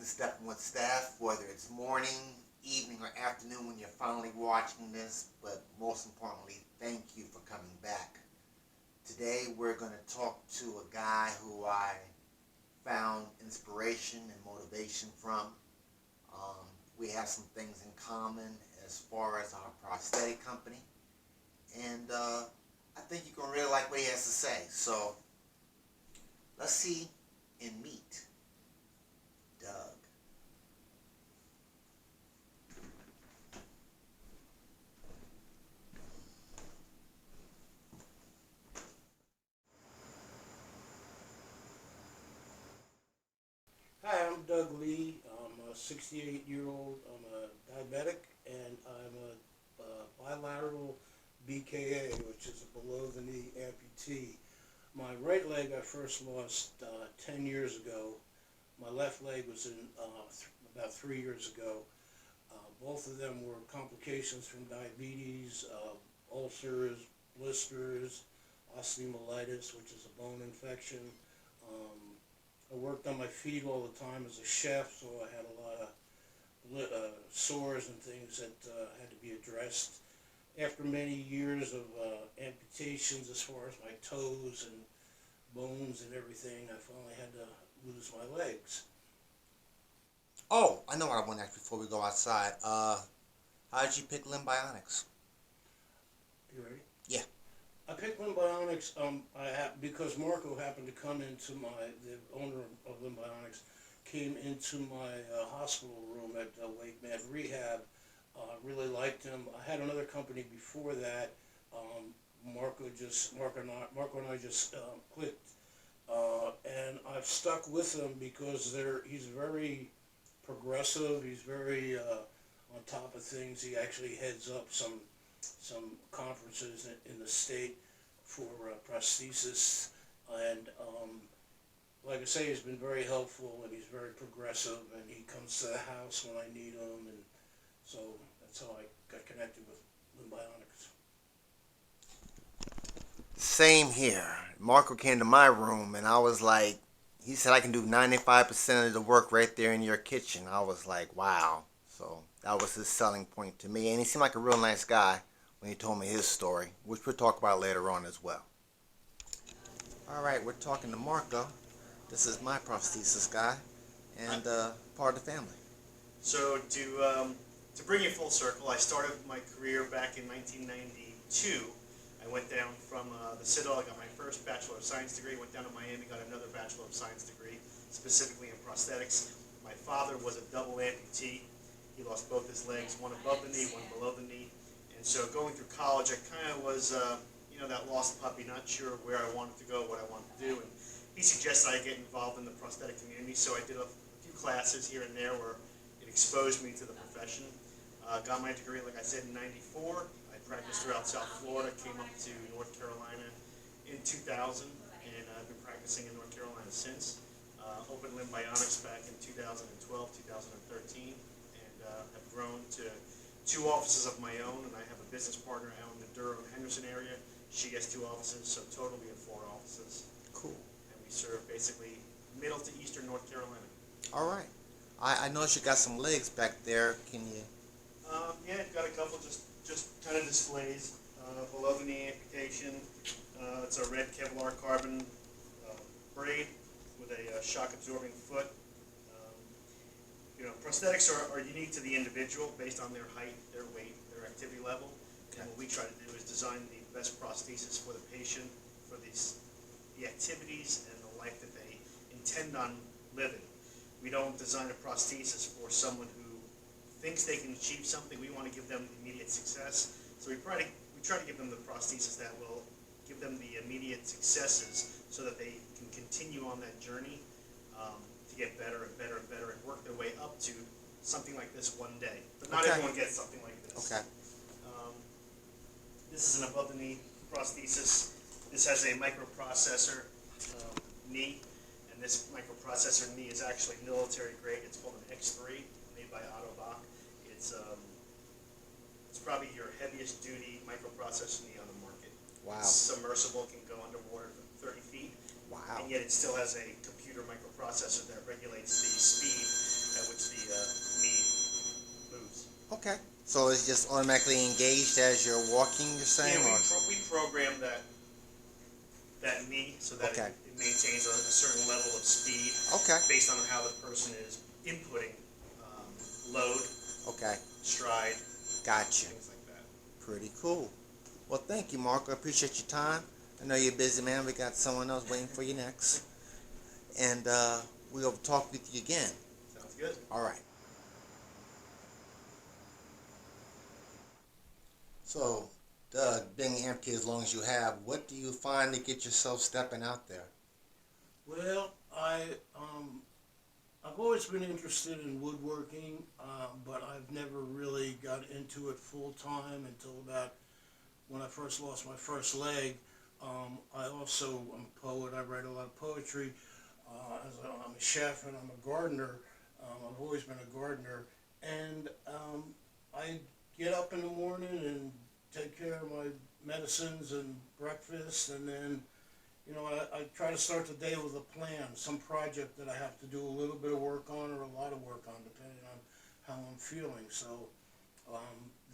to Stepping with Steph, whether it's morning, evening, or afternoon when you're finally watching this, but most importantly, thank you for coming back. Today we're going to talk to a guy who I found inspiration and motivation from. We have some things in common as far as our prosthetic company, and I think you're going to really like what he has to say. So let's see and meet Doug. Hi, I'm Doug Lee. I'm a 68-year-old. I'm a diabetic, and I'm a bilateral BKA, which is a below-the-knee amputee. My right leg I first lost 10 years ago. My left leg was in about 3 years ago. Both of them were complications from diabetes, ulcers, blisters, osteomyelitis, which is a bone infection. I worked on my feet all the time as a chef, so I had a lot of sores and things that had to be addressed. After many years of amputations as far as my toes and bones and everything, I finally had to lose my legs. Oh, I know what I want to ask before we go outside. How did you pick Limb Bionics? You ready? Yeah. I picked Limb Bionics because Marco happened to come into the owner of Limb Bionics came into my hospital room at Wake Med Rehab. Really liked him. I had another company before that. Marco and I just clicked, and I've stuck with him because he's very progressive. He's very on top of things. He actually heads up some conferences in the state for prosthesis, and like I say, he's been very helpful, and he's very progressive, and he comes to the house when I need him, and so that's how I got connected with Limb Bionics. Same here. Marco came to my room and I was like, he said I can do 95% of the work right there in your kitchen. I was like, wow. So that was his selling point to me, and he seemed like a real nice guy when he told me his story, which we'll talk about later on as well. All right, we're talking to Marco. This is my prosthesis guy and part of the family. So to bring you full circle, I started my career back in 1992. I went down from the Citadel. I got my first Bachelor of Science degree, went down to Miami, got another Bachelor of Science degree, specifically in prosthetics. My father was a double amputee. He lost both his legs, one above the knee, one below the knee. And so going through college, I kind of was, that lost puppy, not sure where I wanted to go, what I wanted to do. And he suggested I get involved in the prosthetic community, so I did a few classes here and there where it exposed me to the profession. Got my degree, like I said, in '94. I practiced throughout South Florida, came up to North Carolina in 2000, and I've been practicing in North Carolina since. Opened Limb Bionics back in 2012, 2013, and have grown to 2 offices of my own, and I have a business partner out in the Durham, Henderson area. She has 2 offices, so total we have 4 offices. Cool. And we serve basically middle to eastern North Carolina. All right. I noticed you got some legs back there. Can you? Yeah, got a couple just kind of displays. Below the knee amputation. It's a red Kevlar carbon braid with a shock absorbing foot. Prosthetics are unique to the individual based on their height, their weight, their activity level. Okay. And what we try to do is design the best prosthesis for the patient, for the activities and the life that they intend on living. We don't design a prosthesis for someone who thinks they can achieve something. We want to give them immediate success. So we try to give them the prosthesis that will give them the immediate successes so that they can continue on that journey to get better and better and better and work their way up to something like this one day. But not everyone gets something like this. Okay. This is an above-the-knee prosthesis. This has a microprocessor knee, and this microprocessor knee is actually military grade. It's called an X3, made by Autobach. It's probably your heaviest duty microprocessor knee on the market. Wow. It's submersible, can go underwater for 30 feet. Wow. And yet it still has a computer microprocessor that regulates the speed at which the knee moves. Okay. So it's just automatically engaged as you're walking, you're saying? Yeah, Or? we program that knee so that Okay. it maintains a certain level of speed Okay. based on how the person is inputting load, Okay. stride, Gotcha. things like that. Pretty cool. Well, thank you, Mark. I appreciate your time. I know you're a busy, man. We got someone else waiting for you next. And we'll talk with you again. Sounds good. All right. So, Doug, being amputee as long as you have, what do you find to get yourself stepping out there? Well, I've always been interested in woodworking, but I've never really got into it full time until about when I first lost my first leg. I'm a poet. I write a lot of poetry. I'm a chef and I'm a gardener. I've always been a gardener, and I get up in the morning and take care of my medicines and breakfast, and then, you know, I try to start the day with a plan, some project that I have to do a little bit of work on or a lot of work on, depending on how I'm feeling. So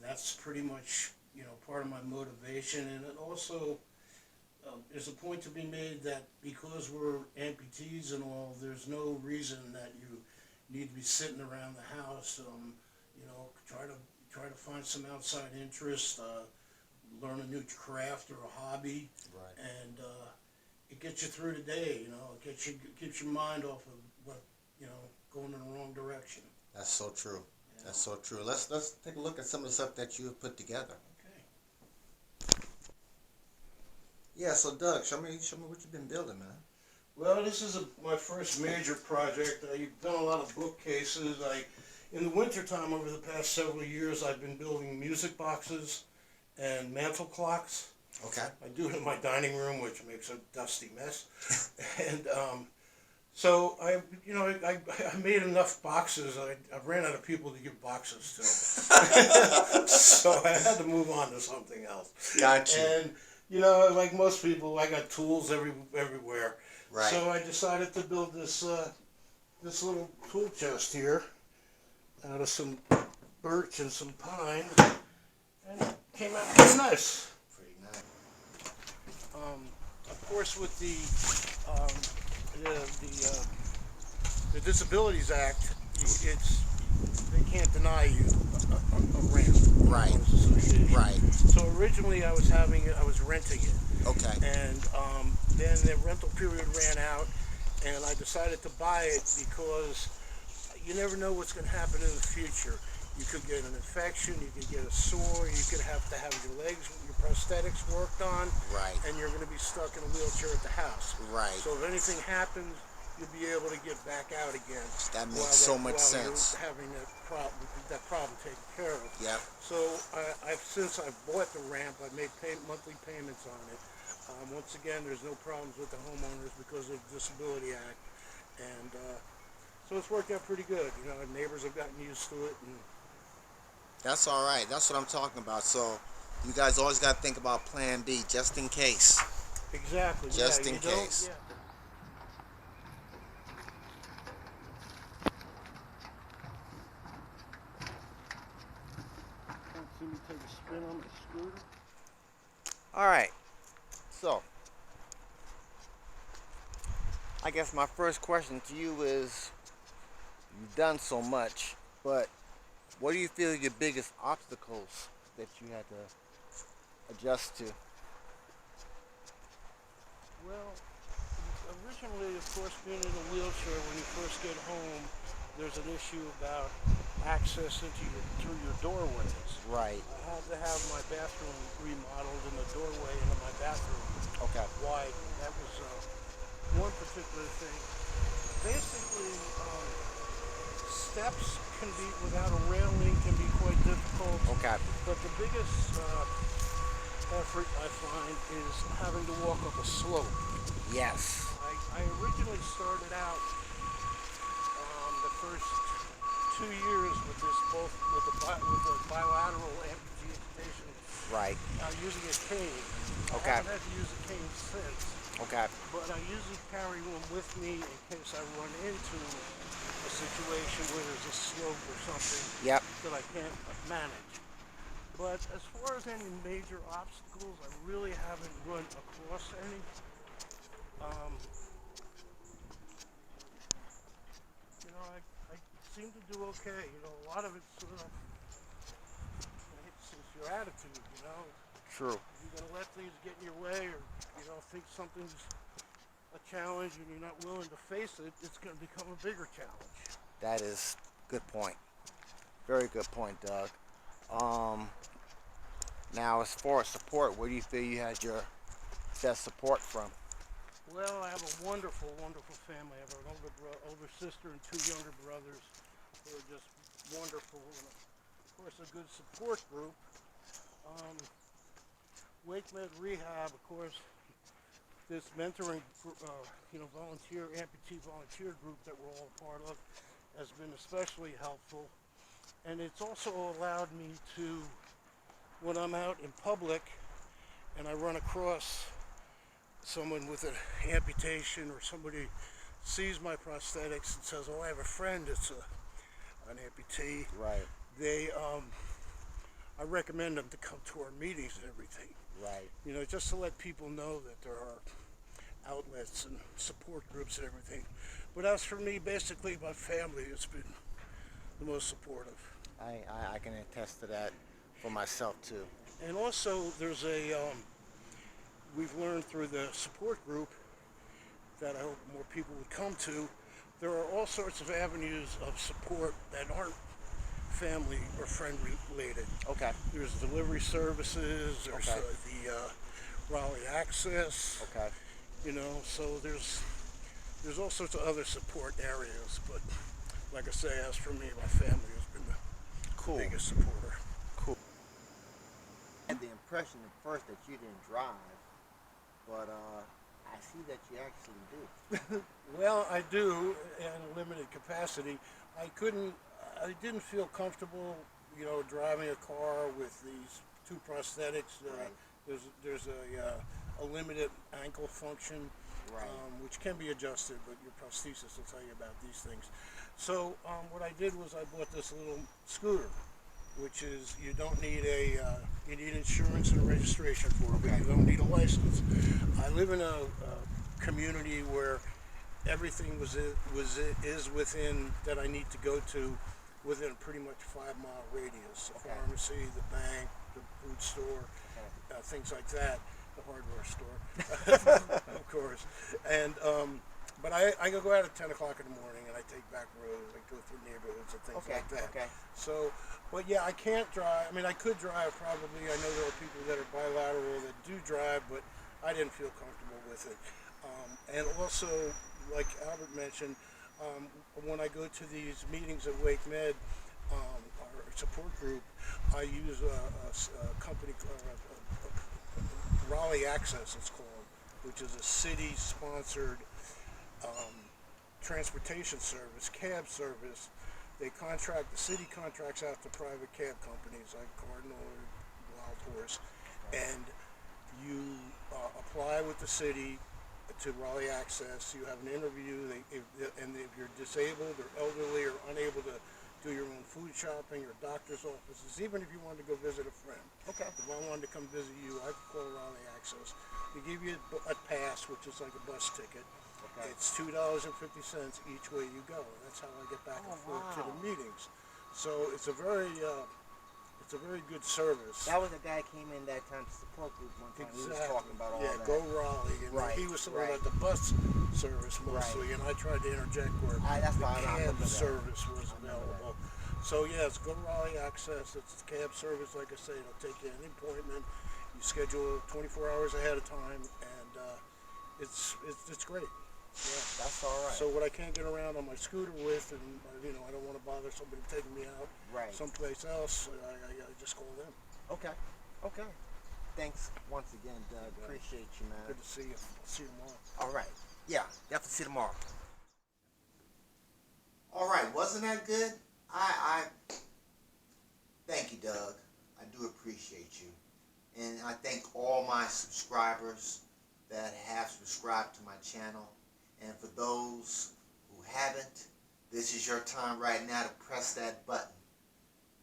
that's pretty much, you know, part of my motivation. And it also, there's a point to be made that because we're amputees and all, there's no reason that you need to be sitting around the house. You know, try to find some outside interest, learn a new craft or a hobby, Right. and it gets you through the day. You know, it keeps your mind off of what, you know, going in the wrong direction. That's so true. Yeah. That's so true. Let's take a look at some of the stuff that you have put together. Okay. Yeah. So, Doug, show me what you've been building, man. Well, this is my first major project. I've done a lot of bookcases. In the wintertime, over the past several years, I've been building music boxes and mantle clocks. Okay. I do it in my dining room, which makes a dusty mess. And so I made enough boxes. I ran out of people to give boxes to. So I had to move on to something else. Gotcha. And, you know, like most people, I got tools everywhere. Right. So I decided to build this little tool chest here out of some birch and some pine, and it came out pretty nice. Pretty nice. Of course, with the Disabilities Act, they can't deny you a ramp. Right. Association. Right. So originally I was renting it. Okay. And then the rental period ran out, and I decided to buy it because you never know what's going to happen in the future. You could get an infection, you could get a sore, you could have to have your legs, your prosthetics worked on, Right. and you're going to be stuck in a wheelchair at the house. Right. So if anything happens, you'll be able to get back out again. That makes so much sense. You're having that problem taken care of. Yep. So since I've bought the ramp, I've made monthly payments on it. Once again, there's no problems with the homeowners because of the Disability Act, and so it's worked out pretty good. You know, neighbors have gotten used to it, and That's all right. That's what I'm talking about. So you guys always got to think about Plan B, just in case. exactly. Just yeah, in you don't- case. yeah. See me take a spin on my scooter. All right. So I guess my first question to you is, you've done so much, but what do you feel are your biggest obstacles that you had to adjust to? Well, originally, of course, being in a wheelchair, when you first get home, there's an issue about access through your doorways. Right. I had to have my bathroom remodeled and the doorway into my bathroom Okay. wide. That was one particular thing. Basically, steps can be, without a railing, can be quite difficult. Okay. But the biggest effort I find is having to walk up a slope. Yes. I originally started out the first 2 years with this, both with the bilateral amputation, Right. using a cane. Okay. I haven't had to use a cane since. Okay. but I usually carry one with me in case I run into a situation where there's a slope or something Yep. that I can't manage. But as far as any major obstacles, I really haven't run across any. Um, I seem to do okay. A lot of it's it's your attitude. True. If you're gonna let things get in your way, or think something's a challenge and you're not willing to face it, it's gonna become a bigger challenge. That is good point. Very good point, Doug. Um, Now, as far as support, where do you feel you had your best support from? Well, I have a wonderful, wonderful family. I have an older sister and two younger brothers who are just wonderful, and of course a good support group. Um, Wake Med Rehab, of course, this mentoring, volunteer amputee volunteer group that we're all a part of, has been especially helpful, and it's also allowed me to, when I'm out in public and I run across someone with an amputation, or somebody sees my prosthetics and says, "Oh, I have a friend that's an amputee." Right. They, I recommend them to come to our meetings and everything. Right. Just to let people know that there are outlets and support groups and everything. But as for me, basically my family has been the most supportive. I can attest to that for myself too. And also, we've learned through the support group that I hope more people would come to. There are all sorts of avenues of support that aren't family or friend related. Okay. There's delivery services. There's Okay. the Raleigh Access. Okay. So there's all sorts of other support areas. But like I say, as for me, my family has been the biggest supporter. Cool. I had the impression at first that you didn't drive, but I see that you actually do. Well, I do in a limited capacity. I didn't feel comfortable, driving a car with these two prosthetics. Right. There's a limited ankle function, Right. Which can be adjusted, but your prosthesis will tell you about these things. So what I did was I bought this little scooter, which is, you don't need you need insurance and a registration for it, but you don't need a license. I live in a community where everything is within, that I need to go to, within a pretty much 5-mile radius. The pharmacy, the bank, the food store, things like that. The hardware store, of course. And but I go out at 10 o'clock in the morning, and I take back roads. I go through neighborhoods and things like that. Okay. So, but yeah, I can't drive. I mean, I could drive probably. I know there are people that are bilateral that do drive, but I didn't feel comfortable with it. And also, like Albert mentioned, when I go to these meetings at Wake Med, our support group, I use a company, Raleigh Access it's called, which is a city-sponsored transportation service, cab service. The city contracts out to private cab companies like Cardinal or Wild Horse, and you apply with the city to Raleigh Access. You have an interview, and if you're disabled or elderly or unable to do your own food shopping or doctor's offices, even if you wanted to go visit a friend. Okay. If I wanted to come visit you, I could call Raleigh Access. They give you a pass, which is like a bus ticket. Okay. It's $2.50 each way you go. That's how I get back and forth to the meetings. So it's a very good service. That was the guy who came in that time to support group one time. Exactly. He was talking about all that. Go Raleigh. And Right, he was talking right. about the bus service mostly, and I tried to interject where That's the fine. I cab remember that. service was I remember available. So yes, Go Raleigh Access. It's a cab service. Like I say, it'll take you any appointment. You schedule 24 hours ahead of time, and it's great. Yeah. That's all right. So what I can't get around on my scooter with, and I don't want to bother somebody taking me out Right. someplace else, I just call them. Okay. Thanks once again, Doug. Appreciate you, man. Good to see you. See you tomorrow. All right. Yeah, definitely see you tomorrow. All right, wasn't that good? I thank you, Doug. I do appreciate you. And I thank all my subscribers that have subscribed to my channel. And for those who haven't, this is your time right now to press that button.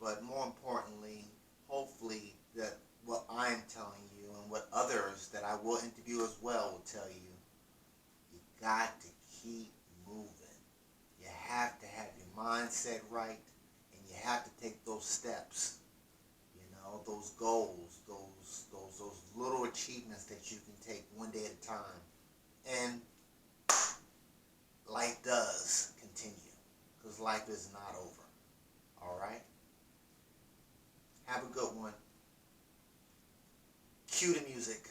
But more importantly, hopefully that what I'm telling you and what others that I will interview as well will tell you, you got to keep moving. You have to have your mindset right, and you have to take those steps, you know, those goals, those little achievements that you can take one day at a time. And life does continue, because life is not over. All right? Have a good one. Cue the music.